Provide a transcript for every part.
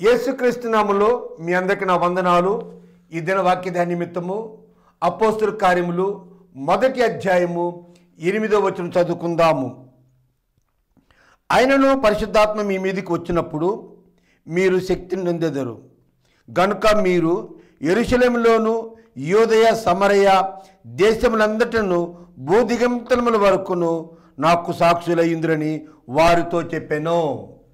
యేసుక్రీస్తు నామములో మీ అందరికీ నా వందనాలు. ఈ దిన వాక్య నిమిత్తము అపోస్తలుల కార్యములు 1వ అధ్యాయము 8వ వచనం చదువుకుందాము. ఆయనను పరిశుద్ధాత్మ మీ మీదకి వచ్చినప్పుడు మీరు శక్తిని నొందెదరు గనుక మీరు యెరూషలేములోను యూదయ సమరయ దేశములందటను భూదిగంతముల వరకును నాకు సాక్షులయ్యుందురని వారితో చెప్పెను.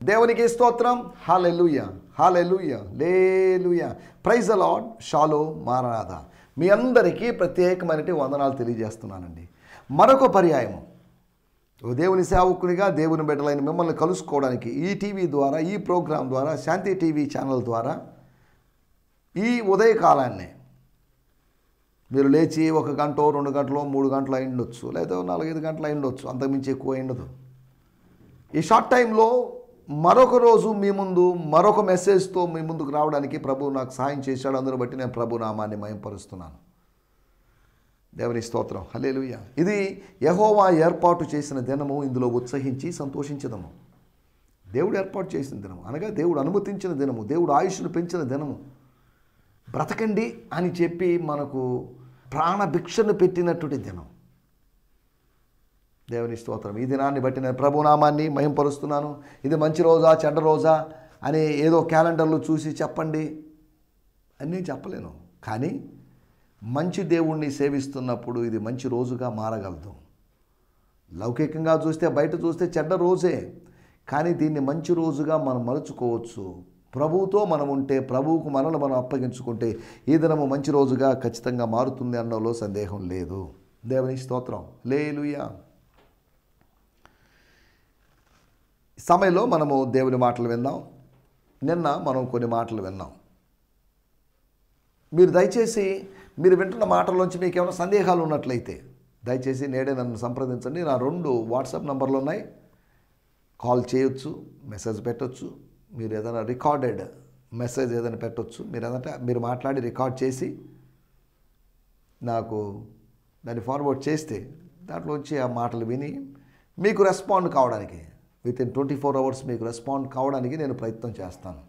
దేవునికి స్తోత్రం. Hallelujah, hallelujah, hallelujah. Praise the Lord. Shalom, maranatha. మీ అందరికీ ప్రత్యేకమైన వందనాలు తెలియజేస్తున్నానండి. మరొక పర్యాయము దేవుని సేవకునిగా దేవుని బిడ్డలైన మిమ్మల్ని కలుసుకోవడానికి ఈ టీవీ ద్వారా, ఈ ప్రోగ్రాం ద్వారా, శాంతి టీవీ ఛానల్ ద్వారా ఈ ఉదయకాలాన్ని మీరు లేచి 1 గంట 2 గంటలో 3 గంటలు అయి ఉండొచ్చు, లేదా 4-5 గంటలు అయి ఉండొచ్చు, అంతకుమించి ఎక్కువ అయి ఉండదు. ఈ షార్ట్ టైంలో మరొక రోజు మీ ముందు మరొక మెసేజ్తో మీ ముందుకు రావడానికి ప్రభువు నాకు సహాయం చేశాడు. అందును బట్టి నేను ప్రభు నామాన్ని మహిమపరుస్తున్నాను. దేవుని స్తోత్రం. హల్లెలూయా. ఇది యెహోవా ఏర్పాటు చేసిన దినము. ఇందులో ఉత్సహించి సంతోషించదము. దేవుడు ఏర్పాటు చేసిన దినము అనగా దేవుడు అనుమతించిన దినము, దేవుడు ఆయుష్ను పెంచిన దినము. బ్రతకండి అని చెప్పి మనకు ప్రాణభిక్షను పెట్టినటువంటి దినం. దేవుని స్తోత్రం. ఈ దినాన్ని బట్టి నేను ప్రభునామాన్ని మహింపరుస్తున్నాను. ఇది మంచి రోజా చెడ్డ రోజా అని ఏదో క్యాలెండర్లు చూసి చెప్పండి అని నేను చెప్పలేను. కానీ మంచి దేవుణ్ణి సేవిస్తున్నప్పుడు ఇది మంచి రోజుగా మారగలదు. లౌకికంగా చూస్తే, బయట చూస్తే చెడ్డ రోజే, కానీ దీన్ని మంచి రోజుగా మనం మలుచుకోవచ్చు. ప్రభువుతో మనం ఉంటే, ప్రభువుకు మనల్ని మనం అప్పగించుకుంటే ఈ దినము మంచి రోజుగా ఖచ్చితంగా మారుతుంది అన్నలో సందేహం లేదు. దేవుని స్తోత్రం. హల్లెలూయా. సమయంలో మనము దేవుని మాటలు విందాం. నిన్న మనం కొన్ని మాటలు విన్నాం. మీరు దయచేసి మీరు వింటున్న మాటల్లోంచి మీకు ఏమైనా సందేహాలు ఉన్నట్లయితే దయచేసి నేడే నన్ను సంప్రదించండి. నా 2 వాట్సాప్ నంబర్లు ఉన్నాయి. కాల్ చేయొచ్చు, మెసేజ్ పెట్టొచ్చు. మీరు ఏదైనా రికార్డెడ్ మెసేజ్ ఏదైనా పెట్టొచ్చు. మీరు మాట్లాడి రికార్డ్ చేసి నాకు దాన్ని ఫార్వర్డ్ చేస్తే దాంట్లోంచి ఆ మాటలు విని మీకు రెస్పాండ్ కావడానికి వితిన్ 24 అవర్స్ మీకు రెస్పాండ్ కావడానికి నేను ప్రయత్నం చేస్తాను.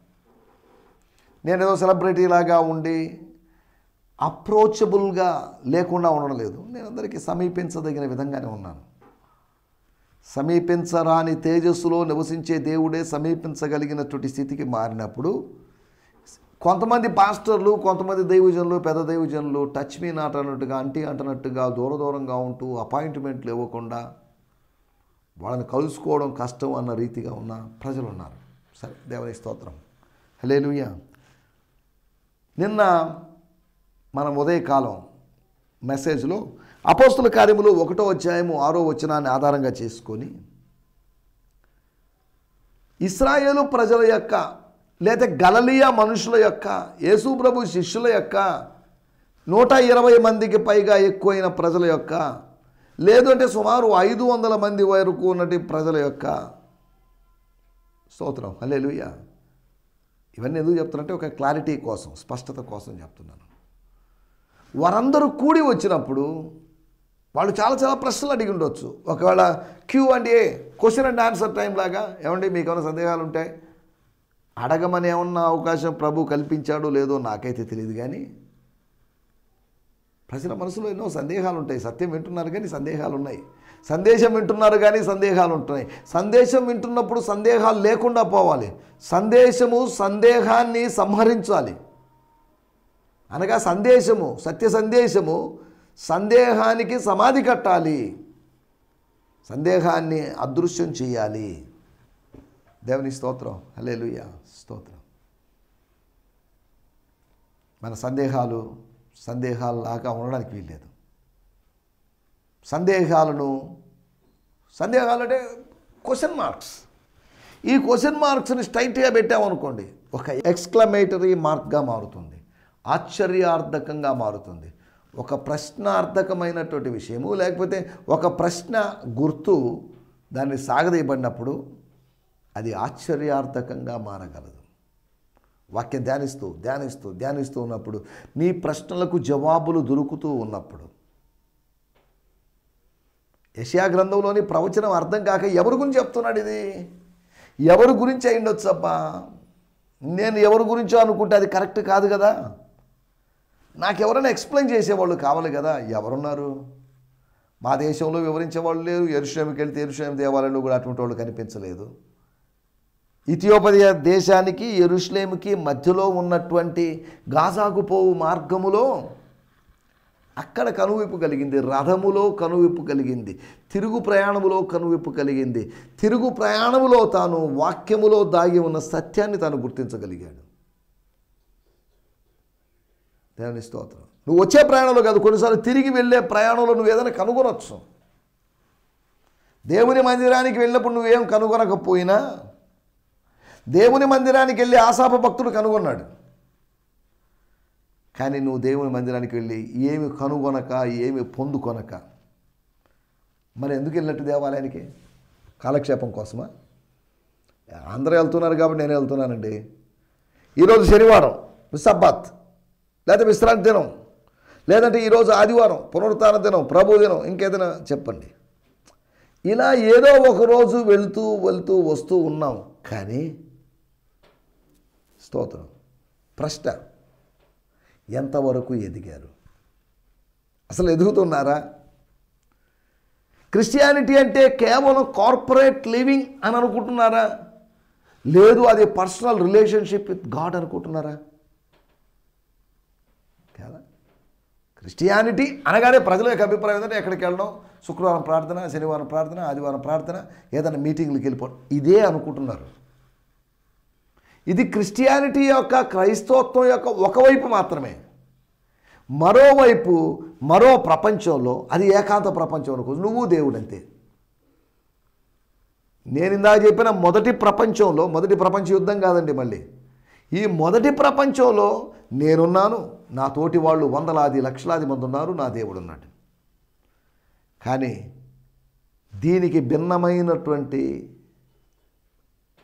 నేను ఏదో సెలబ్రిటీ లాగా ఉండి అప్రోచబుల్గా లేకుండా ఉండడం లేదు. నేను అందరికీ సమీపించదగిన విధంగానే ఉన్నాను. సమీపించరాని తేజస్సులో నివసించే దేవుడే సమీపించగలిగినటువంటి స్థితికి మారినప్పుడు కొంతమంది పాస్టర్లు, కొంతమంది దైవజనులు, పెద్ద దైవజనులు టచ్ మీ నాట్ అన్నట్టుగా, అంటున్నట్టుగా దూరంగా ఉంటూ అపాయింట్మెంట్లు ఇవ్వకుండా వాళ్ళని కలుసుకోవడం కష్టం అన్న రీతిగా ఉన్న ప్రజలు ఉన్నారు. సరే, దేవుని స్తోత్రం. హల్లెలూయా. నిన్న మనం ఉదయకాలం మెసేజ్లో అపోస్తలుల కార్యములు 1వ అధ్యాయము 6వ వచనాన్ని ఆధారంగా చేసుకొని ఇశ్రాయేలు ప్రజల యొక్క లేదా గలిలయ మనుషుల యొక్క, యేసు ప్రభు శిష్యుల యొక్క 120 మందికి పైగా ఎక్కువైన ప్రజల యొక్క, లేదంటే సుమారు 500 మంది వరకు ఉన్నటి ప్రజల యొక్క స్తోత్రం. హల్లెలూయా. ఇవన్నీ ఎందుకు చెప్తున్నట్టే ఒక క్లారిటీ కోసం, స్పష్టత కోసం చెప్తున్నాను. వారందరూ కూడి వచ్చినప్పుడు వాళ్ళు చాలా ప్రశ్నలు అడిగి ఉండొచ్చు. ఒకవేళ Q&A, question and answer time లాగా, ఏమండి మీకు ఏమైనా సందేహాలు ఉంటాయి అడగమని ఏమన్నా అవకాశం ప్రభు కల్పించాడో లేదో నాకైతే తెలియదు. కానీ ప్రజల మనసులో ఎన్నో సందేహాలు ఉంటాయి. సత్యం వింటున్నారు కానీ సందేహాలు ఉన్నాయి. సందేశం వింటున్నారు కానీ సందేహాలు ఉంటున్నాయి. సందేశం వింటున్నప్పుడు సందేహాలు లేకుండా పోవాలి. సందేశము సందేహాన్ని సంహరించాలి. అనగా సందేశము, సత్య సందేశము సందేహానికి సమాధి కట్టాలి, సందేహాన్ని అదృశ్యం చేయాలి. దేవుని స్తోత్రం. హల్లెలూయా. స్తోత్రం. మన సందేహాలలాగా ఉండడానికి వీల్లేదు. సందేహాలు అంటే క్వశ్చన్ మార్క్స్. ఈ క్వశ్చన్ మార్క్స్ని స్ట్రైట్గా పెట్టామనుకోండి, ఒక ఎక్స్క్లమేటరీ మార్క్గా మారుతుంది, ఆశ్చర్యార్థకంగా మారుతుంది. ఒక ప్రశ్నార్థకమైనటువంటి విషయము, లేకపోతే ఒక ప్రశ్న గుర్తు దాన్ని సాగదీయబడినప్పుడు అది ఆశ్చర్యార్థకంగా మారగలదు. వాక్యం ధ్యానిస్తూ ఉన్నప్పుడు, నీ ప్రశ్నలకు జవాబులు దొరుకుతూ ఉన్నప్పుడు, యెషయా గ్రంథంలోని ప్రవచనం అర్థం కాక ఎవరి గురించి చెప్తున్నాడు, ఇది ఎవరి గురించి అయి ఉండొచ్చు అబ్బా, నేను ఎవరి గురించో అనుకుంటే అది కరెక్ట్ కాదు కదా. నాకు ఎవరైనా ఎక్స్ప్లెయిన్ చేసేవాళ్ళు కావాలి కదా. ఎవరున్నారు? మా దేశంలో వివరించేవాళ్ళు లేరు. యెరూషలేముకి వెళ్తే యెరూషలేము దేవాలయంలో కూడా అటువంటి వాళ్ళు కనిపించలేదు. ఇథియోపియా దేశానికి యెరూషలేముకి మధ్యలో ఉన్నటువంటి గాజాకు పోవు మార్గములో అక్కడ కనువిప్పు కలిగింది. రథములో కనువిప్పు కలిగింది. తిరుగు ప్రయాణములో కనువిప్పు కలిగింది. తిరుగు ప్రయాణములో తాను వాక్యములో దాగి ఉన్న సత్యాన్ని తాను గుర్తించగలిగాడు. దేవుని స్తోత్రం. నువ్వు వచ్చే ప్రయాణంలో కాదు, కొన్నిసార్లు తిరిగి వెళ్ళే ప్రయాణంలో నువ్వు ఏదైనా కనుగొనవచ్చు. దేవుని మందిరానికి వెళ్ళినప్పుడు నువ్వేం కనుగొనకపోయినా దేవుని మందిరానికి వెళ్ళి ఆశాప భక్తుడు కనుగొన్నాడు. కానీ నువ్వు దేవుని మందిరానికి వెళ్ళి ఏమి కనుగొనక ఏమి పొందుకొనక మరి ఎందుకు వెళ్ళినట్టు దేవాలయానికి? కాలక్షేపం కోసమా? అందరూ వెళ్తున్నారు కాబట్టి నేను వెళ్తున్నానండి. ఈరోజు శనివారం సబ్బాత్, లేదా విశ్రాంతి దినం, లేదంటే ఈరోజు ఆదివారం పునరుత్థాన దినం, ప్రభు దినం, ఇంకేదైనా చెప్పండి. ఇలా ఏదో ఒకరోజు వెళ్తూ వెళ్తూ వస్తూ ఉన్నాం. కానీ స్తోత్రం, ప్రశ్న, ఎంతవరకు ఎదిగారు? అసలు ఎదుగుతున్నారా? క్రిస్టియానిటీ అంటే కేవలం కార్పొరేట్ లివింగ్ అని అనుకుంటున్నారా? లేదు, అది పర్సనల్ రిలేషన్షిప్ విత్ గాడ్ అనుకుంటున్నారా? కదా. క్రిస్టియానిటీ అనగానే ప్రజల యొక్క అభిప్రాయం ఏంటంటే ఎక్కడికి వెళ్ళడం, శుక్రవారం ప్రార్థన, శనివారం ప్రార్థన, ఆదివారం ప్రార్థన, ఏదైనా మీటింగ్లకు వెళ్ళిపోవడం, ఇదే అనుకుంటున్నారు. ఇది క్రిస్టియానిటీ యొక్క, క్రైస్తవత్వం యొక్క ఒకవైపు మాత్రమే. మరోవైపు మరో ప్రపంచంలో, అది ఏకాంత ప్రపంచం అనుకో, నువ్వు దేవుడు అంతే. నేను ఇందాక చెప్పిన మొదటి ప్రపంచంలో, మొదటి ప్రపంచ యుద్ధం కాదండి, మళ్ళీ ఈ మొదటి ప్రపంచంలో నేనున్నాను, నా తోటి వాళ్ళు వందలాది లక్షలాది మంది ఉన్నారు, నా దేవుడు ఉన్నాడు. కానీ దీనికి భిన్నమైనటువంటి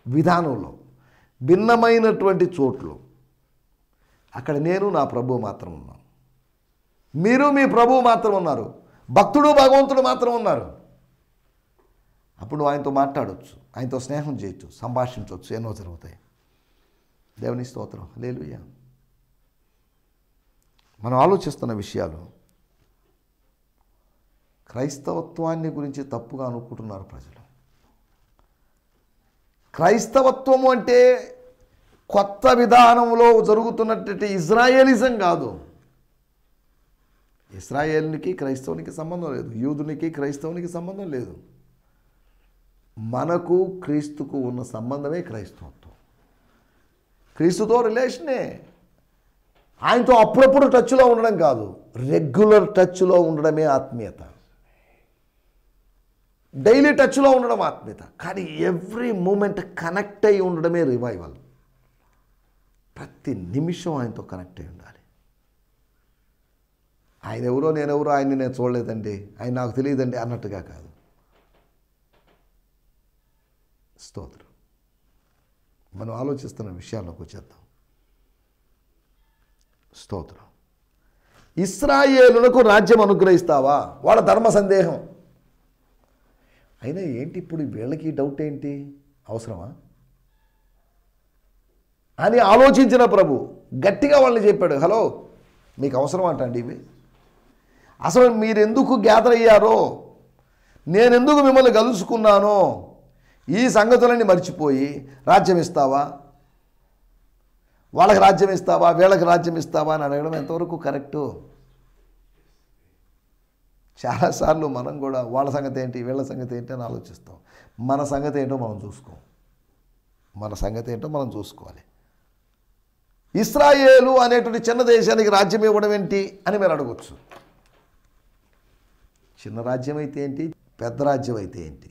విధానంలో, భిన్నమైనటువంటి చోట్లు అక్కడ నేను నా ప్రభువు మాత్రం ఉన్నాను, మీరు మీ ప్రభువు మాత్రం ఉన్నారు, భక్తుడు భగవంతుడు మాత్రం ఉన్నారు. అప్పుడు నువ్వు ఆయనతో మాట్లాడవచ్చు, ఆయనతో స్నేహం చేయొచ్చు, సంభాషించవచ్చు, ఎన్నో జరుగుతాయి. దేవుని స్తోత్రం, హల్లెలూయా. మనం ఆలోచిస్తున్న విషయాలు క్రైస్తవత్వాన్ని గురించి తప్పుగా అనుకుంటున్నారు ప్రజలు. క్రైస్తవత్వము అంటే కొత్త విధానంలో జరుగుతున్నటువంటి ఇజ్రాయేలిజం కాదు. ఇజ్రాయేలునికి క్రైస్తవునికి సంబంధం లేదు, యూదునికి క్రైస్తవునికి సంబంధం లేదు. మనకు క్రీస్తుకు ఉన్న సంబంధమే క్రైస్తవత్వం. క్రీస్తుతో రిలేషనే. ఆయనతో అప్పుడప్పుడు టచ్లో ఉండడం కాదు, రెగ్యులర్ టచ్లో ఉండడమే ఆత్మీయత. డైలీ టచ్లో ఉండడం ఆత్మీయత. కానీ ఎవ్రీ మూమెంట్ కనెక్ట్ అయి ఉండడమే రివైవల్. ప్రతి నిమిషం ఆయనతో కనెక్ట్ అయి ఉండాలి. ఆయన ఎవరో నేనెవరో ఆయన్ని నేను చూడలేదండి, ఆయన నాకు తెలియదండి అన్నట్టుగా కాదు. స్తోత్రం. మనం ఆలోచిస్తున్న విషయాల్లోకి వచ్చేద్దాం. స్తోత్రం. ఇశ్రాయేలులకు రాజ్యం అనుగ్రహిస్తావా? వాళ్ళ ధర్మ సందేహం. అయినా ఏంటి ఇప్పుడు వీళ్ళకి డౌట్ ఏంటి, అవసరమా అని ఆలోచించిన ప్రభు గట్టిగా వాళ్ళని చెప్పాడు, హలో మీకు అవసరం అంటండి ఇవి? అసలు మీరెందుకు గ్యాదర్ అయ్యారో, నేనెందుకు మిమ్మల్ని కలుసుకున్నానో ఈ సంగతులన్నీ మర్చిపోయి రాజ్యం ఇస్తావా, వాళ్ళకి రాజ్యం ఇస్తావా, వీళ్ళకి రాజ్యం ఇస్తావా అని అడగడం ఎంతవరకు కరెక్టు? చాలాసార్లు మనం కూడా వాళ్ళ సంగతి ఏంటి, వీళ్ళ సంగతి ఏంటి అని ఆలోచిస్తాం. మన సంగతి ఏంటో మనం చూసుకోం. మన సంగతి ఏంటో మనం చూసుకోవాలి. ఇశ్రాయేలు అనేటువంటి చిన్న దేశానికి రాజ్యం ఇవ్వడం ఏంటి అని మీరు అడగచ్చు. చిన్న రాజ్యం అయితే ఏంటి, పెద్ద రాజ్యం అయితే ఏంటి,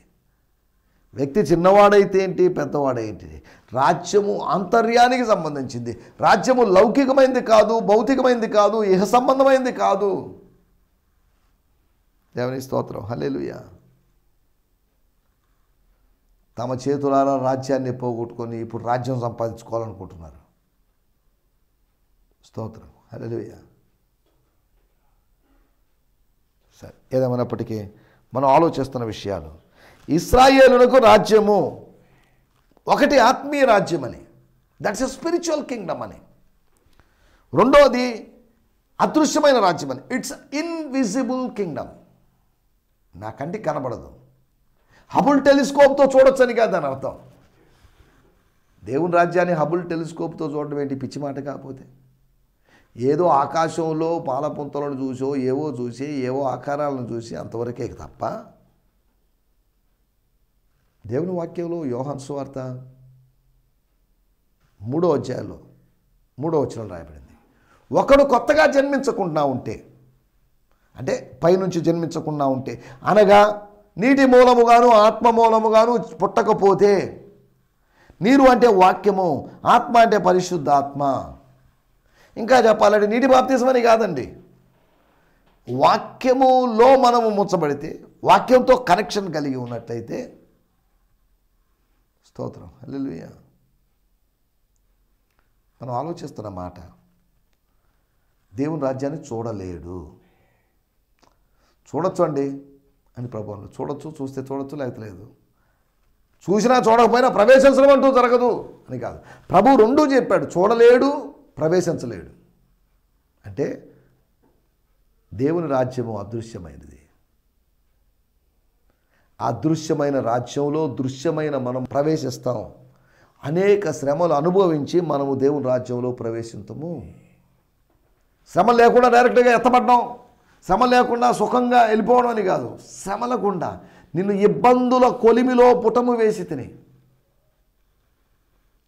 వ్యక్తి చిన్నవాడైతే ఏంటి, పెద్దవాడేంటి, రాజ్యము అంతర్యానికి సంబంధించింది. రాజ్యము లౌకికమైంది కాదు, భౌతికమైంది కాదు, ఇహ సంబంధమైంది కాదు. దేవుని స్తోత్రం, హల్లెలూయా. తమ చేతులారా రాజ్యాన్ని పోగొట్టుకొని ఇప్పుడు రాజ్యం సంపాదించుకోవాలనుకుంటున్నారు. స్తోత్రం, హల్లెలూయా. సరే, ఏదేమైనప్పటికీ మనం ఆలోచిస్తున్న విషయాలు, ఇశ్రాయేలునకు రాజ్యము ఒకటి ఆత్మీయ రాజ్యమని, దట్స్ ఎ స్పిరిచువల్ కింగ్డమ్ అని. రెండోది అదృశ్యమైన రాజ్యం అని. It's invisible Kingdom. నా కంటికి కనబడదు. హబుల్ టెలిస్కోప్తో చూడొచ్చని కాదు దాని అర్థం. దేవుని రాజ్యాన్ని హబుల్ టెలిస్కోప్తో చూడడం ఏంటి? పిచ్చి మాట కాకపోతే. ఏదో ఆకాశంలో పాలపుంతలను చూసో ఏవో ఆకారాలను చూసి అంతవరకే తప్ప దేవుని వాక్యంలో యోహాను సువార్త 3వ అధ్యాయంలో 3వ వచనం రాయబడింది. ఒకడు కొత్తగా జన్మించకుండా ఉంటే, అంటే పైనుంచి జన్మించకుండా ఉంటే, అనగా నీటి మూలముగాను ఆత్మ మూలముగాను పుట్టకపోతే, నీరు అంటే వాక్యము, ఆత్మ అంటే పరిశుద్ధాత్మ. ఇంకా చెప్పాలంటే నీటి బాప్తిజమని కాదండి, వాక్యములో మనము ముచ్చబడితే, వాక్యంతో కనెక్షన్ కలిగి ఉన్నట్లయితే, స్తోత్రం హల్లెలూయా, మనం ఆలోచిస్తున్న మాట, దేవుని రాజ్యాన్ని చూడలేడు. చూడొచ్చు అండి అని ప్రభువులు చూడొచ్చు, చూస్తే చూడొచ్చు, లేకపోతే లేదు. చూసినా చూడకపోయినా ప్రవేశించడం అంటూ జరగదు అని కాదు. ప్రభు రెండూ చెప్పాడు, చూడలేడు, ప్రవేశించలేడు. అంటే దేవుని రాజ్యము అదృశ్యమైనది. అదృశ్యమైన రాజ్యంలో దృశ్యమైన మనం ప్రవేశిస్తాం. అనేక శ్రమలు అనుభవించి మనము దేవుని రాజ్యంలో ప్రవేశిస్తాము. శ్రమ లేకుండా డైరెక్ట్గా ఎత్తపడ్డాం, శ్రమ లేకుండా సుఖంగా వెళ్ళిపోవడం అని కాదు. శ్రమల గుండా నిన్ను ఇబ్బందుల కొలిమిలో పుటము వేసి తిని,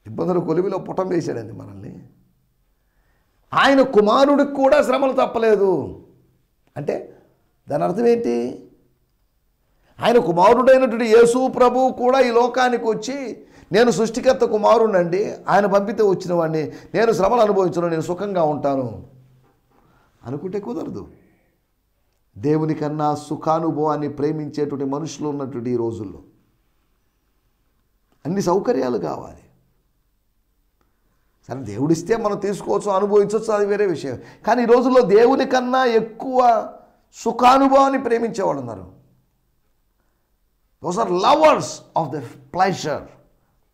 ఇబ్బందుల కొలిమిలో పుటం వేసాడండి మనల్ని. ఆయన కుమారుడికి కూడా శ్రమలు తప్పలేదు. అంటే దాని అర్థం ఏంటి? ఆయన కుమారుడైనటువంటి యేసు ప్రభు కూడా ఈ లోకానికి వచ్చి, నేను సృష్టికర్త కుమారుడినండి, ఆయన పంపితే వచ్చిన వాడిని, నేను శ్రమలు అనుభవించను, నేను సుఖంగా ఉంటాను అనుకుంటే కుదరదు. దేవుని కన్నా సుఖానుభవాన్ని ప్రేమించేటువంటి మనుషులు ఉన్నటువంటి ఈ రోజుల్లో అన్ని సౌకర్యాలు కావాలి. సరే దేవుడిస్తే మనం తీసుకోవచ్చు, అనుభవించవచ్చు, అది వేరే విషయం. కానీ ఈ రోజుల్లో దేవుని కన్నా ఎక్కువ సుఖానుభవాన్ని ప్రేమించేవాళ్ళు ఉన్నారు. Those are lovers of the pleasure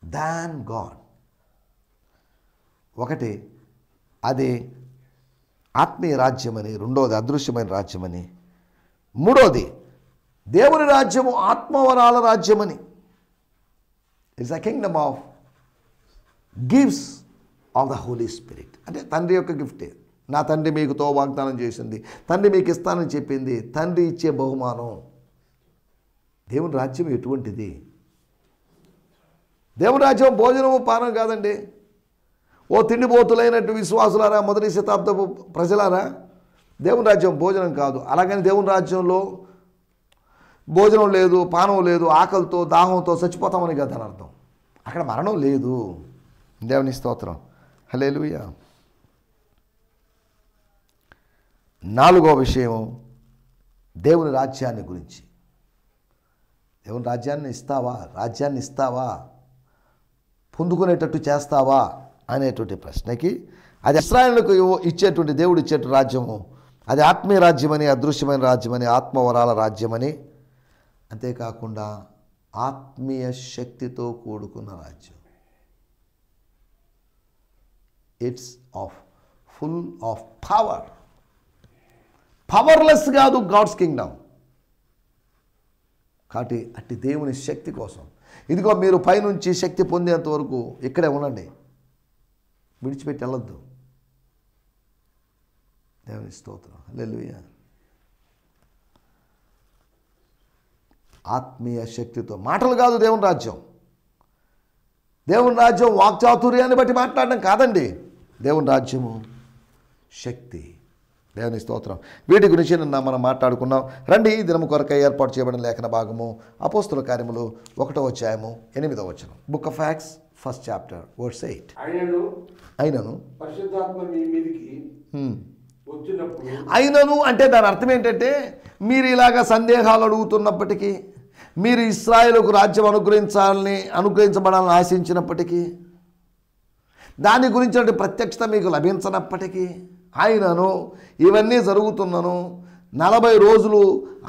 than God. ఒకటి అది ఆత్మీయ రాజ్యమని, రెండోది అదృశ్యమైన రాజ్యమని, మూడోది దేవుని రాజ్యము ఆత్మవరాల రాజ్యమని. It's a kingdom of gifts of the Holy Spirit. అంటే తండ్రి యొక్క గిఫ్టే. నా తండ్రి మీకుతో వాగ్దానం చేసింది, తండ్రి మీకు ఇస్తానని చెప్పింది, తండ్రి ఇచ్చే బహుమానం. దేవుని రాజ్యం ఎటువంటిది? దేవుని రాజ్యం భోజనము పానం కాదండి. ఓ తిండిపోతులైనట్టు విశ్వాసులారా, మొదటి శతాబ్దపు ప్రజలారా, దేవుని రాజ్యం భోజనం కాదు. అలాగని దేవుని రాజ్యంలో భోజనం లేదు, పానం లేదు, ఆకలితో దాహంతో చచ్చిపోతామని కదా అని అర్థం. అక్కడ మరణం లేదు. దేవుని స్తోత్రం హల్లెలూయా. నాలుగో విషయం దేవుని రాజ్యాన్ని గురించి. దేవుని రాజ్యాన్ని ఇస్తావా, పొందుకునేటట్టు చేస్తావా అనేటువంటి ప్రశ్నకి, అది ఇశ్రాయేలుకు ఇచ్చేటువంటి దేవుడు ఇచ్చేటువంటి రాజ్యము, అది ఆత్మీయ రాజ్యమని, అదృశ్యమైన రాజ్యమని, ఆత్మవరాల రాజ్యమని, అంతేకాకుండా ఆత్మీయ శక్తితో కూడుకున్న రాజ్యం. It's full of power. Powerless కాదు గాడ్స్ కింగ్డమ్. కాబట్టి అట్టి దేవుని శక్తి కోసం, ఇదిగో మీరు పైనుంచి శక్తి పొందేంత వరకు ఇక్కడే ఉండండి, విడిచిపెట్టి వెళ్ళొద్దు. దేవుని స్తోత్రం హల్లెలూయా. ఆత్మీయ శక్తితో, మాటలు కాదు దేవుని రాజ్యం. దేవుని రాజ్యం వాక్చాతుర్యాన్ని బట్టి మాట్లాడడం కాదండి. దేవుని రాజ్యము శక్తి. దేవుని స్తోత్రం. వీటి గురించి నిన్న మనం మాట్లాడుకున్నాం. రండి, దినము కొరకై ఏర్పాటు చేయబడిన లేఖన భాగము అపోస్తుల కార్యములు 1వ అధ్యాయము 8వ వచనం. Book of acts 1st chapter verse 8. అయినను పరిశుద్ధాత్మ మీ మీదికి వచ్చినప్పుడు, అయినను అంటే దాని అర్థం ఏంటంటే, మీరు ఇలాగ సందేహాలు అడుగుతున్నప్పటికీ, మీరు ఇశ్రాయేలుకు రాజ్యం అనుగ్రహించబడాలని ఆశించినప్పటికీ, దాని గురించి ప్రత్యక్షత మీకు లభించనప్పటికీ, ఆయనను ఇవన్నీ జరుగుతున్నను 40 రోజులు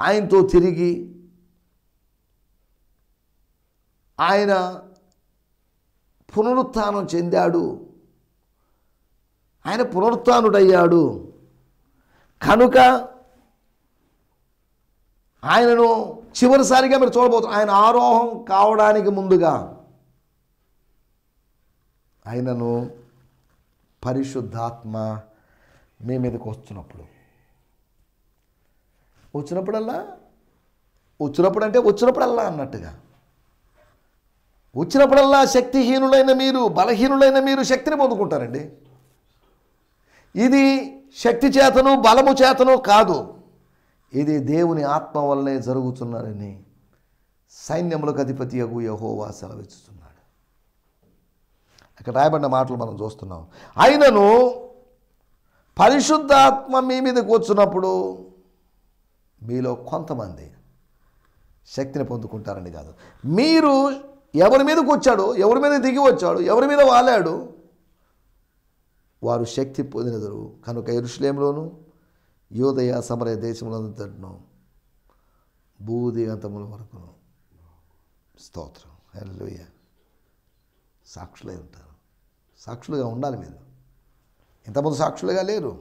ఆయనతో తిరిగి, ఆయన పునరుత్థానం చెందాడు, ఆయన పునరుత్థానుడయ్యాడు. కనుక ఆయనను చివరిసారిగా మీరు చూడబోతున్నారు. ఆయన ఆరోహం కావడానికి ముందుగా ఆయనను పరిశుద్ధాత్మ మీ మీదకి వచ్చినప్పుడల్లా అన్నట్టుగా వచ్చినప్పుడల్లా శక్తిహీనులైన మీరు, బలహీనులైన మీరు శక్తిని పొందుకుంటారండి. ఇది శక్తి చేతను బలము చేతను కాదు, ఇది దేవుని ఆత్మ వల్లనే జరుగుతున్నదని సైన్యములకు అధిపతియగు యెహోవా సెలవిస్తున్నాడు. అక్కడ రాయబడిన మాటలు మనం చూస్తున్నాం. ఆయనను పరిశుద్ధాత్మ మీ మీదకి వచ్చినప్పుడు మీలో కొంతమంది శక్తిని పొందుకుంటారని కాదు. మీరు ఎవరి మీదకి వచ్చాడో, ఎవరి మీద దిగి వచ్చాడు, ఎవరి మీద వాలాడు, వారు శక్తి పొందినదరు. కనుక యెరూషలేములోను యూదయ సమరయ దేశములంతటను భూదిగంతముల వరకును స్తోత్రం హల్లెలూయా సాక్షులై ఉంటారు. సాక్షులుగా ఉండాలి. మీరు ఇంతమంది సాక్షులుగా లేరు.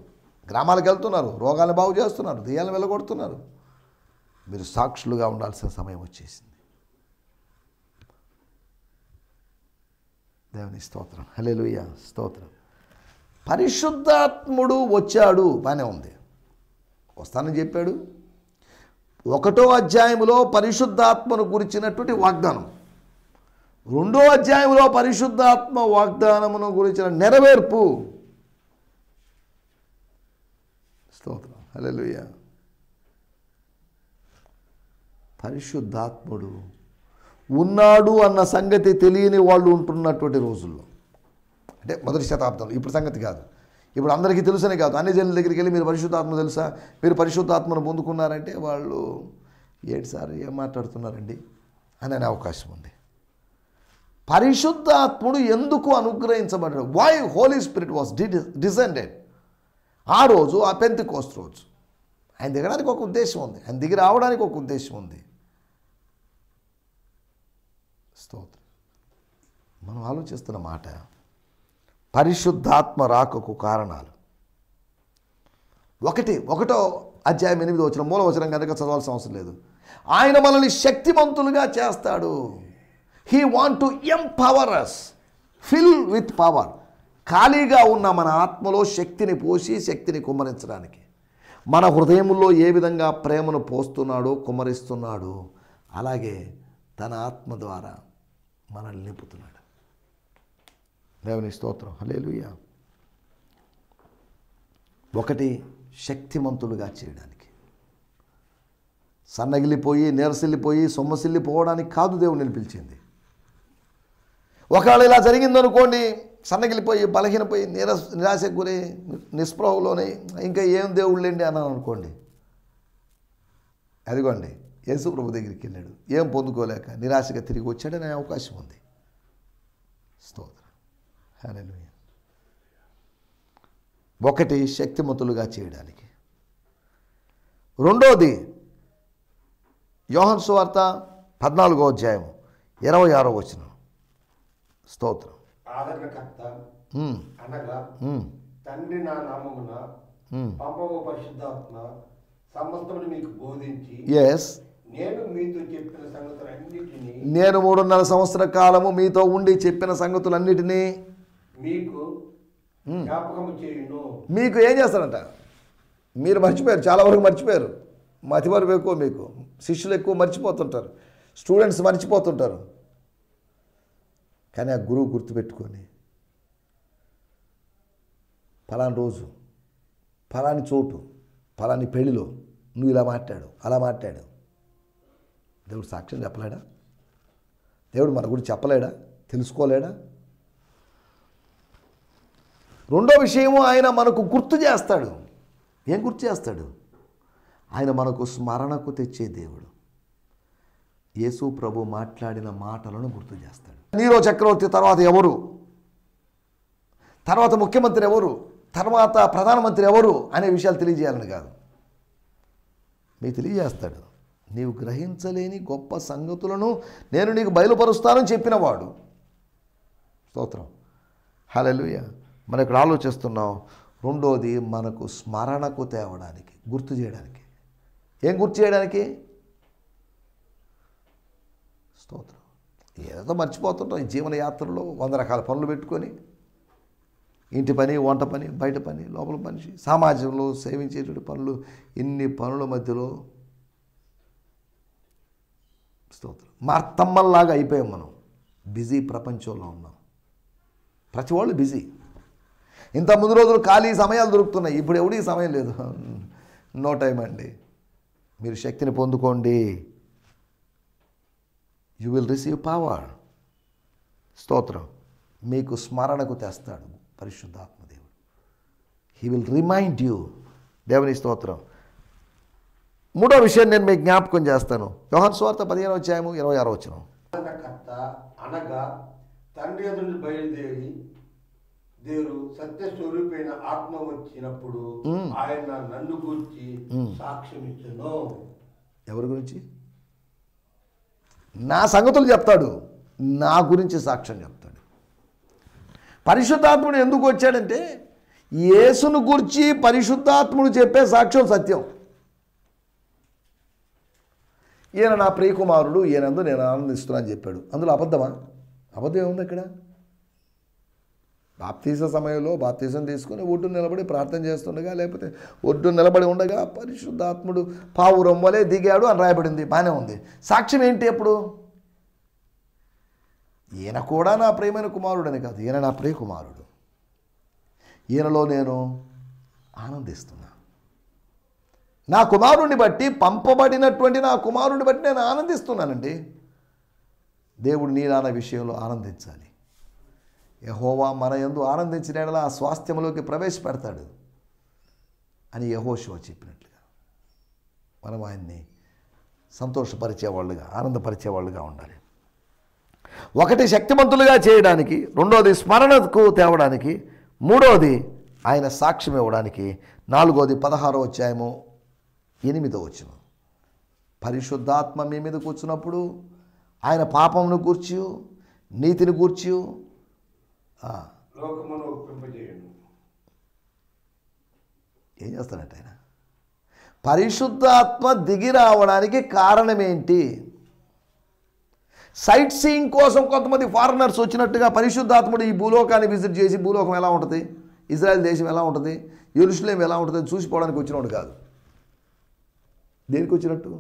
గ్రామాలకు వెళ్తున్నారు, రోగాలను బాగు చేస్తున్నారు, దెయ్యాలను వెళ్ళగొడుతున్నారు. మీరు సాక్షులుగా ఉండాల్సిన సమయం వచ్చేసింది. దేవుని స్తోత్రం హల్లెలూయా స్తోత్రం. పరిశుద్ధాత్ముడు వచ్చాడు, బాగానే ఉంది, వస్తానని చెప్పాడు. 1వ అధ్యాయంలో పరిశుద్ధాత్మను గురించినటువంటి వాగ్దానం, 2వ అధ్యాయంలో పరిశుద్ధాత్మ వాగ్దానమును గురించిన నెరవేర్పు. స్తోత్రం హల్లెలూయా. పరిశుద్ధాత్ముడు ఉన్నాడు అన్న సంగతి తెలియని వాళ్ళు ఉంటున్నటువంటి రోజుల్లో, అంటే మొదటి శతాబ్దంలో, ఇప్పుడు సంగతి కాదు, ఇప్పుడు అందరికీ తెలుసనే కాదు, అన్ని జనుల దగ్గరికి వెళ్ళి మీరు పరిశుద్ధాత్మ తెలుసా, మీరు పరిశుద్ధాత్మను పొందుకున్నారంటే వాళ్ళు ఏంటి సార్ ఏం మాట్లాడుతున్నారండి అని అనే అవకాశం ఉంది. పరిశుద్ధాత్ముడు ఎందుకు అనుగ్రహించబడ్డాడు? Why Holy Spirit was descended ఆ రోజు, ఆ పెంతెకోస్తు రోజు. ఆయన దిగడానికి ఒక ఉద్దేశం ఉంది, ఆయన దిగి రావడానికి ఒక ఉద్దేశం ఉంది. స్తోత్రం. మనం ఆలోచిస్తున్న మాట పరిశుద్ధాత్మ రాకకు కారణాలు. 1వ అధ్యాయం 8వ వచనం, మూల వచనం కనుక చదవాల్సిన అవసరం లేదు. ఆయన మనల్ని శక్తిమంతులుగా చేస్తాడు. He want to empower us, fill with power. ఖాళీగా ఉన్న మన ఆత్మలో శక్తిని పోసి శక్తిని కుమ్మరించడానికి, మన హృదయంలో ఏ విధంగా ప్రేమను పోస్తున్నాడో కుమ్మరిస్తున్నాడో అలాగే తన ఆత్మ ద్వారా మనల్ని నింపుతున్నాడు. దేవుని స్తోత్రం హల్లెలూయా. 1 శక్తిమంతులుగా చేయడానికి, సన్నగిలిపోయి నీరసిల్లిపోయి సొమ్మసిల్లిపోవడానికి కాదు దేవుడిని పిలిచింది. ఒకవేళ ఇలా జరిగిందనుకోండి, సన్నగిలిపోయి బలహీనపోయి నిరాశకు గురి నిస్పృహలోనే ఇంకా ఏం దేవుళ్ళండి అన్నాను అనుకోండి, అదిగోండి యేసు ప్రభు దగ్గరికి వెళ్ళాడు, ఏం పొందుకోలేక నిరాశగా తిరిగి వచ్చాడనే అవకాశం ఉంది. స్తోత్రం హల్లెలూయా. 1 శక్తిమంతులుగా చేయడానికి. 2వది యోహాను సువార్త 14వ అధ్యాయం 26వ వచనం. స్తోత్రం. ఆదరణకర్త అనగా తండ్రి నా నామమున పంపబో పరిశుద్ధాత్మ సమస్తమును మీకు బోధించి నేను మీతో చెప్పిన సంగతులన్నిటినీ, నేను 3.5 సంవత్సరాల కాలము మీతో ఉండి చెప్పిన సంగతులన్నిటినీ మీకు జ్ఞాపకము చేయును. మీకు ఏం చేస్తారంట? మీరు మర్చిపోయారు, చాలా వరకు మర్చిపోయారు. మతిమరుపు ఎక్కువ మీకు, శిష్యులు ఎక్కువ మర్చిపోతుంటారు, స్టూడెంట్స్ మర్చిపోతుంటారు. కానీ ఆ గురువు గుర్తుపెట్టుకొని ఫలాని రోజు ఫలాని చోటు ఫలాని పెళ్లిలో నువ్వు ఇలా మాట్లాడు అలా మాట్లాడు. దేవుడు సాక్ష్యం చెప్పలేడా? దేవుడు మన గురించి చెప్పలేడా? తెలుసుకోలేడా? 2వ విషయము, ఆయన మనకు గుర్తు చేస్తాడు. ఏం గుర్తు చేస్తాడు? ఆయన మనకు స్మరణకు తెచ్చే దేవుడు. యేసు ప్రభు మాట్లాడిన మాటలను గుర్తు చేస్తాడు. నీరో చక్రవర్తి తర్వాత ఎవరు, తర్వాత ముఖ్యమంత్రి ఎవరు, తర్వాత ప్రధానమంత్రి ఎవరు అనే విషయాలు తెలియజేయాలని కాదు, మీకు తెలియజేస్తాడు. నీవు గ్రహించలేని గొప్ప సంగతులను నేను నీకు బయలుపరుస్తానని చెప్పినవాడు. స్తోత్రం. హల్లెలూయా. మనం ఇక్కడ ఆలోచిస్తున్నాం. రెండోది మనకు స్మరణకు తేవడానికి, గుర్తు చేయడానికి. ఏం గుర్తు చేయడానికి? స్తోత్రం. ఏదో మర్చిపోతుంటాం ఈ జీవన యాత్రలో 100 రకాల పనులు పెట్టుకొని, ఇంటి పని, వంట పని, బయట పని, లోపల మనిషి, సమాజంలో సేవించేటువంటి పనులు, ఇన్ని పనుల మధ్యలో స్తోత్రం మార్తమ్మల్లాగా అయిపోయాం. మనం బిజీ ప్రపంచంలో ఉన్నాం. ప్రతి వాళ్ళు బిజీ. ఇంత ముందు రోజులు ఖాళీ సమయాలు దొరుకుతున్నాయి, ఇప్పుడు ఎవడికి సమయం లేదు. నో టైం అండి. మీరు శక్తిని పొందుకోండి. You will receive power. స్తోత్రం. మీకు స్మరణకు తెస్తాడు పరిశుద్ధాత్మ దేవుడు. He will remind you. దేవుని స్తోత్రం. మూడో విషయం నేను మీకు జ్ఞాపకం చేస్తాను. యోహాను సువార్త 15:26. కర్త అనగా తండ్రి ఎదురు నుండి బయలుదేరి దేవుడు సత్య స్వరూపైన ఆత్మ వచ్చినప్పుడు ఆయన నన్ను గురించి సాక్ష్యం ఇచ్చును. ఎవరి గురించి? నా సంగతులు చెప్తాడు, నా గురించి సాక్ష్యం చెప్తాడు. పరిశుద్ధాత్ముడు ఎందుకు వచ్చాడంటే యేసును గురించి పరిశుద్ధాత్ముడు చెప్పే సాక్ష్యం సత్యం. ఈయన నా ప్రియకుమారుడు, ఈయనందు నేను ఆనందిస్తున్నాను చెప్పాడు. అందులో అబద్ధమా? అబద్ధం ఏముంది అక్కడ? బాప్తీస సమయంలో బాప్తీసం తీసుకొని ఒడ్డు నిలబడి ప్రార్థన చేస్తుండగా, లేకపోతే ఒడ్డు నిలబడి ఉండగా పరిశుద్ధాత్ముడు పావురం వలె దిగాడు అని రాయబడింది. బాగానే ఉంది. సాక్ష్యం ఏంటి అప్పుడు? ఈయన కూడా నా ప్రియమైన కుమారుడు అని కాదు, ఈయన నా ప్రియ కుమారుడు, ఈయనలో నేను ఆనందిస్తున్నా. నా కుమారుడిని బట్టి, పంపబడినటువంటి నా కుమారుడిని బట్టి నేను ఆనందిస్తున్నానండి. దేవుడు నీ నాన్న విషయంలో ఆనందించాలి. యెహోవా మన యందు ఆనందించిన యెడల ఆ స్వాస్థ్యంలోకి ప్రవేశపెడతాడు అని యెహోషువ చెప్పినట్లుగా మనం ఆయన్ని సంతోషపరిచేవాళ్ళుగా, ఆనందపరిచేవాళ్ళుగా ఉండాలి. ఒకటి శక్తిమంతులుగా చేయడానికి, రెండోది స్మరణకు తేవడానికి, మూడోది ఆయన సాక్ష్యం ఇవ్వడానికి, నాలుగోది 16:8. పరిశుద్ధాత్మ మీ మీద కూర్చున్నప్పుడు ఆయన పాపమును గూర్చి, నీతిని గూర్చి లోకమును ఒప్పింపజేయును. ఏం చేస్తాడంట ఆయన? పరిశుద్ధాత్మ దిగి రావడానికి కారణం ఏంటి? సైట్ సీయింగ్ కోసం కొంతమంది ఫారినర్స్ వచ్చినట్టుగా పరిశుద్ధాత్ముడు ఈ భూలోకాన్ని విజిట్ చేసి భూలోకం ఎలా ఉంటుంది, ఇజ్రాయెల్ దేశం ఎలా ఉంటుంది, యెరూషలేం ఎలా ఉంటుంది చూసిపోవడానికి వచ్చినవాడు కాదు. దేనికి వచ్చినట్టు?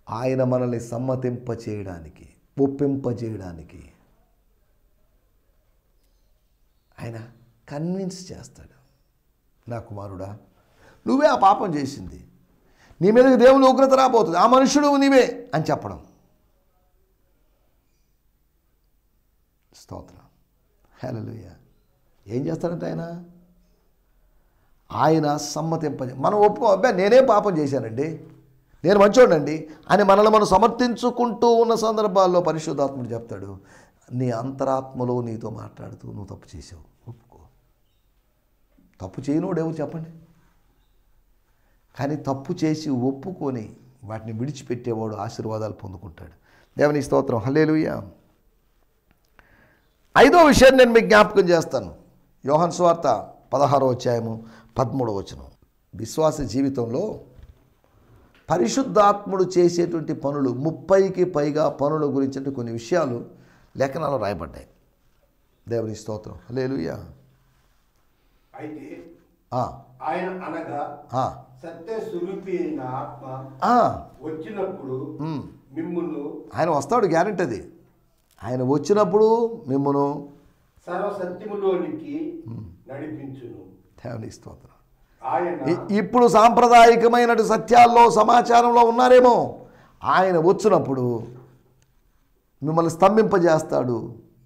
ఆయన మనల్ని సమ్మతింపచేయడానికి, ఒప్పింపజేయడానికి ఆయన కన్విన్స్ చేస్తాడు. నా కుమారుడా, నువ్వే ఆ పాపం చేసింది, నీ మీదకి దేవుని ఉగ్రత రాబోతుంది, ఆ మనుషుడు నీవే అని చెప్పడం. స్తోత్రం. హల్లెలూయా. ఏం చేస్తాడంటే ఆయన సమ్మతింపజే, మనం ఒప్పుకో, అబ్బాయి నేనే పాపం చేశానండి, నేను మంచోడండి అని మనల్ని మనం సమర్థించుకుంటూ ఉన్న సందర్భాల్లో పరిశుద్ధాత్ముడు చెప్తాడు, నీ అంతరాత్మలో నీతో మాట్లాడుతూ నువ్వు తప్పు చేసావు, ఒప్పుకో. తప్పు చేయనోడు ఎవరు చెప్పండి? కానీ తప్పు చేసి ఒప్పుకొని వాటిని విడిచిపెట్టేవాడు ఆశీర్వాదాలు పొందుకుంటాడు. దేవుని స్తోత్రం. హల్లెలూయా. ఐదో విషయం నేను మీకు జ్ఞాపకం చేస్తాను. యోహాను సువార్త 16:13. విశ్వాస జీవితంలో పరిశుద్ధాత్ముడు చేసేటువంటి పనులు, 30కి పైగా పనుల గురించి కొన్ని విషయాలు లేఖనాలు రాయబడ్డాయి. దేవుని స్తోత్రం. హల్లెలూయా. అయితే ఆ ఆయన అనగా ఆ సత్య స్వరూపి అయిన ఆత్మ వచ్చినప్పుడు మిమ్మును, ఆయన వస్తాడు, గ్యారెంటీ అది. ఆయన వచ్చినప్పుడు మిమ్మును సర్వసత్యములోనికి నడిపించును. దేవుని స్తోత్రం. ఆయన ఇప్పుడు సాంప్రదాయకమైన సత్యాల్లో, సమాచారంలో ఉన్నారేమో, ఆయన వచ్చినప్పుడు మిమ్మల్ని స్తంభింపజేస్తాడు,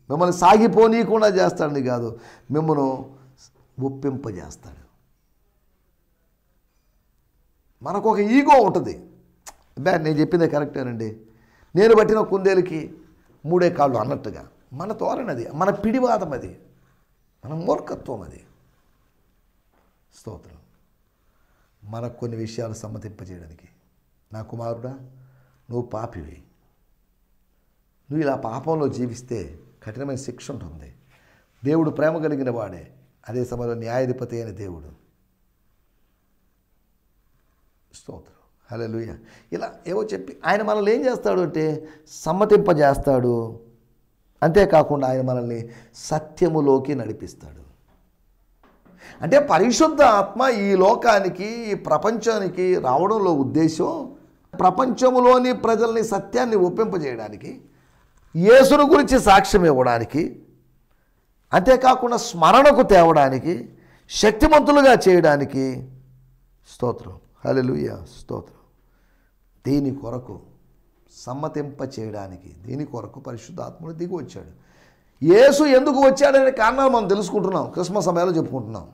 మిమ్మల్ని సాగిపోనీయకుండా చేస్తాడని కాదు, మిమ్మల్ని ఒప్పింపజేస్తాడు. మనకు ఒక ఈగో ఉంటుంది. అబ్బా నేను చెప్పిందే కరెక్టేనండి, నేను పట్టిన కుందేలుకి 3 కాళ్ళు అన్నట్టుగా మన తోరణది, మన పిడివాదం అది, మన మూర్ఖత్వం అది. స్తోత్రం. మనకు కొన్ని విషయాలు సమ్మతింపజేయడానికి, నా కుమారుడా నువ్వు పాపివి, నువ్వు ఇలా పాపంలో జీవిస్తే కఠినమైన శిక్ష ఉంటుంది. దేవుడు ప్రేమ కలిగిన వాడే, అదే సమయంలో న్యాయాధిపతి అయిన దేవుడు. స్తోత్రం, హల్లెలూయా. ఇలా ఏవో చెప్పి ఆయన మనల్ని ఏం చేస్తాడు అంటే సమ్మతింపజేస్తాడు. అంతేకాకుండా ఆయన మనల్ని సత్యములోకి నడిపిస్తాడు. అంటే పరిశుద్ధ ఆత్మ ఈ లోకానికి, ఈ ప్రపంచానికి రావడంలో ఉద్దేశం ప్రపంచంలోని ప్రజల్ని సత్యాన్ని ఒప్పింపజేయడానికి, యేసును గురించి సాక్ష్యం ఇవ్వడానికి, అంతేకాకుండా స్మరణకు తేవడానికి, శక్తిమంతులుగా చేయడానికి. స్తోత్రం, హల్లెలూయా, స్తోత్రం. దీని కొరకు సమ్మతింప చేయడానికి, దీని కొరకు పరిశుద్ధాత్ముడు దిగి వచ్చాడు. యేసు ఎందుకు వచ్చాడనే కారణాలు మనం తెలుసుకుంటున్నాం, క్రిస్మస్ సమయాల్లో చెప్పుకుంటున్నాం.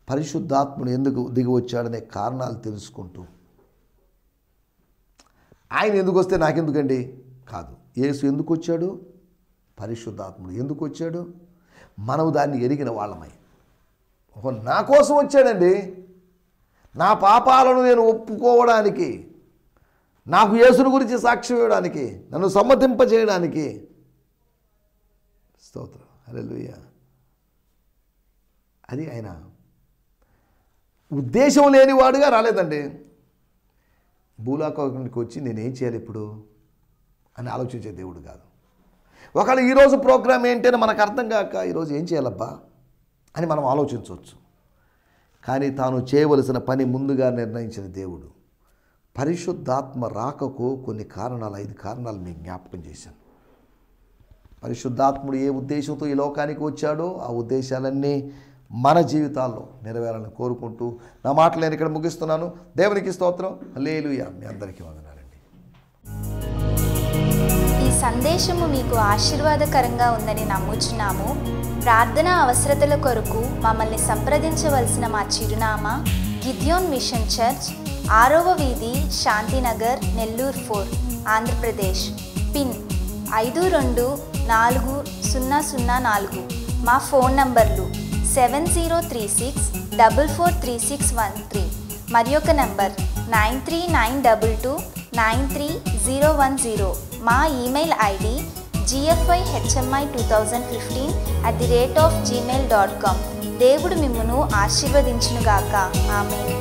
పరిశుద్ధాత్ముడు ఎందుకు దిగి వచ్చాడనే కారణాలు తెలుసుకుంటూ, ఆయన ఎందుకు వస్తే నాకెందుకండి కాదు, యేసు ఎందుకు వచ్చాడు, పరిశుద్ధాత్ముడు ఎందుకు వచ్చాడు, మనం దాన్ని ఎరిగిన వాళ్ళమై. నా కోసం వచ్చాడండి, నా పాపాలను నేను ఒప్పుకోవడానికి, నాకు యేసుని గురించి సాక్ష్యం ఇవ్వడానికి, నన్ను సమ్మతింపజేయడానికి. స్తోత్రం, హల్లెలూయా. అది ఆయన ఉద్దేశం లేనివాడుగా రాలేదండి. భూలోకానికి వచ్చి నేనేం చేయాలి ఇప్పుడు అని ఆలోచించే దేవుడు కాదు. ఒకవేళ ఈరోజు ప్రోగ్రాం ఏంటని మనకు అర్థం కాక ఈరోజు ఏం చేయాలబ్బా అని మనం ఆలోచించవచ్చు. కానీ తాను చేయవలసిన పని ముందుగా నిర్ణయించిన దేవుడు. పరిశుద్ధాత్మ రాకకు కొన్ని కారణాలు, 5 కారణాలు మీకు జ్ఞాపకం చేశాను. పరిశుద్ధాత్ముడు ఏ ఉద్దేశంతో ఈ లోకానికి వచ్చాడో ఆ ఉద్దేశాలన్నీ మన జీవితాల్లో నెరవేరాలని కోరుకుంటూ నా మాటలు నేను ఇక్కడ ముగిస్తున్నాను. దేవునికి స్తోత్రం, హల్లెలూయా. మీ అందరికీ వందనాలండి. ఈ సందేశము మీకు ఆశీర్వాదకరంగా ఉందని నమ్ముచున్నాము. ప్రార్థన అవసరతల కొరకు మమ్మల్ని సంప్రదించవలసిన మా చిరునామా గిద్యోన్ మిషన్ చర్చ్, 6వ వీధి, శాంతినగర్, నెల్లూరు 4, ఆంధ్రప్రదేశ్. పిన్ 524004. మా ఫోన్ నంబర్లు 7036443613 మరి ఒక నంబర్ 9392293010. మా ఈమెయిల్ ఐడి gfihmi2015@gmail.com. దేవుడు మిమ్మును ఆశీర్వదించునుగాక. ఆమేన్.